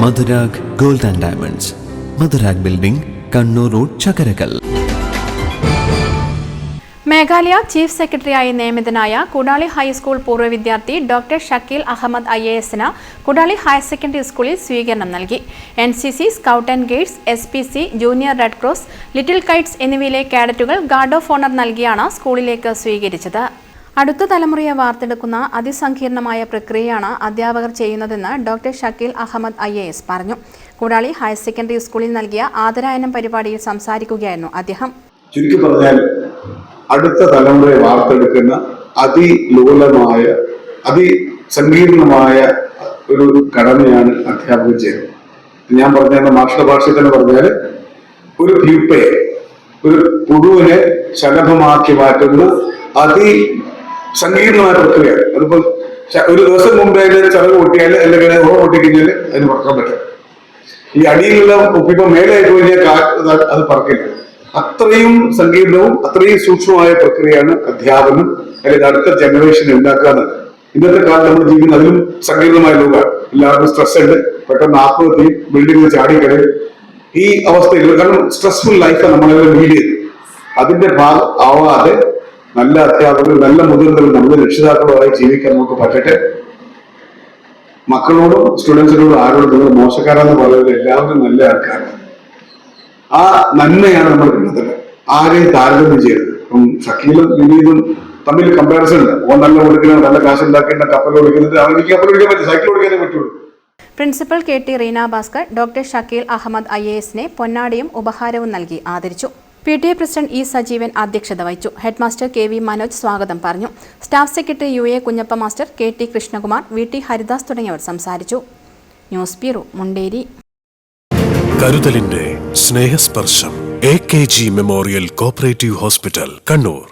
Madhurag Gold and Diamonds, Madhurag Building, Kannur Road, Chakarakal. Meghalaya chief സെക്രട്ടറിയായി നിയമിതനായ കുടാളി high school പൂർവ്വ വിദ്യാർത്ഥി doctor Shakeel Ahmed IASന് കുടാളി higher secondary സ്കൂളിൽ സ്വീകരണം നൽകി. NCC, scout and guides, SPC, junior red cross, little Kites എന്നിവയിലെ കാഡറ്റുകൾ guard of owner നൽകിയാണ് സ്കൂളിലേക്ക് സ്വീകരിച്ചത്. അടുത്ത തലമുറയെ വാർത്തെടുക്കുന്ന അതിസങ്കീർണമായ പ്രക്രിയയാണ് അധ്യാപകർ ചെയ്യുന്നതെന്ന് ഡോക്ടർ ഷക്കീൽ അഹമ്മദ് IAS പറഞ്ഞു. കുടാളി ഹയർ സെക്കൻഡറി സ്കൂളിൽ നൽകിയ ആദരായനം പരിപാടിയിൽ സംസാരിക്കുകയായിരുന്നു അദ്ദേഹം. ചുരുക്കി പറഞ്ഞാൽ അടുത്ത തലമുറയെ വാർത്തെടുക്കുന്ന അതിലോലമായ അതിസങ്കീർണമായ ഒരു കടമയാണ് അധ്യാപകർ ചെയ്യുന്നത്. ഞാൻ പറഞ്ഞ മാഷ ഭാഷയിൽ തന്നെ പറഞ്ഞാൽ ഒരു പ്യൂപ്പയെ, ഒരു പുഴുവിനെ ശലഭമാക്കി മാറ്റുന്ന അതിസങ്കീർണമായ പ്രക്രിയയാണ്. അതിപ്പോ ഒരു ദിവസം മുമ്പേ അതിന്റെ ചിറക് പൊട്ടിയാൽ അല്ലെങ്കിൽ ഓ പൊട്ടിക്കഴിഞ്ഞാൽ അതിന് പറക്കാൻ പറ്റും. ഈ അടിയിലുള്ള ഉപ്പിപ്പം മേലായിട്ട് കഴിഞ്ഞാൽ അത് പറക്കില്ല. അത്രയും സങ്കീർണവും അത്രയും സൂക്ഷ്മമായ പ്രക്രിയയാണ് അധ്യാപനം അല്ലെങ്കിൽ അടുത്ത ജനറേഷൻ ഉണ്ടാക്കുക എന്നത്. ഇന്നത്തെ കാലത്ത് നമ്മൾ ജീവിക്കുന്ന അതിലും സങ്കീർണമായ ലോകമാണ്. എല്ലാവർക്കും സ്ട്രെസ് ഉണ്ട്, പെട്ടെന്ന് ആത്മഹത്യയും ബിൽഡിങ്ങിൽ ചാടിക്കളയും ഈ അവസ്ഥയിൽ. കാരണം സ്ട്രെസ്ഫുൾ ലൈഫാണ് നമ്മളെല്ലാം ലീഡ് ചെയ്ത്. അതിന്റെ ഭാഗം ആവാതെ നല്ല അധ്യാപകർ, നല്ല മുതിർന്നവർ, നമ്മുടെ രക്ഷിതാക്കളുമായി ജീവിക്കാൻ നമുക്ക് പറ്റട്ടെ. മക്കളോടും സ്റ്റുഡൻസിനോടും ആരോടും നിങ്ങൾ മോശക്കാരാന്ന് പറയുന്നത് എല്ലാവരും നല്ല ആൾക്കാരാണ്. ആ നന്മയാണ് നമ്മൾ കണ്ടത്. ആരെയും താരതമ്യം ചെയ്യരുത്. ഇപ്പം ഷക്കീലും വിനീതും തമ്മിൽ കമ്പാരിസൺ ഉണ്ട്. ഓ നല്ല ഓടിക്കുന്ന, നല്ല കാശ് ഉണ്ടാക്കേണ്ട, കപ്പൽ ഓടിക്കുന്നത്, അവർക്ക് കപ്പൽ ഓടിക്കാൻ പറ്റും, സൈക്കിൾ ഓടിക്കാനേ പറ്റുള്ളൂ. Principal KT Reena Bhaskar doctor Shakeel Ahmed IASനെ പൊന്നാടിയും ഉപഹാരവും നൽകി ആദരിച്ചു. PTA പ്രസിഡന്റ് E സജീവൻ അധ്യക്ഷത വഹിച്ചു. ഹെഡ്മാസ്റ്റർ KV മനോജ് സ്വാഗതം പറഞ്ഞു. Staff secretary UA Kunjappa master, KT Krishnakumar, VT Haridas തുടങ്ങിയവർ സംസാരിച്ചു. News bureau, Munderi. കരുതലിന്റെ സ്നേഹസ്പർശം AKG memorial cooperative hospital, Kannur.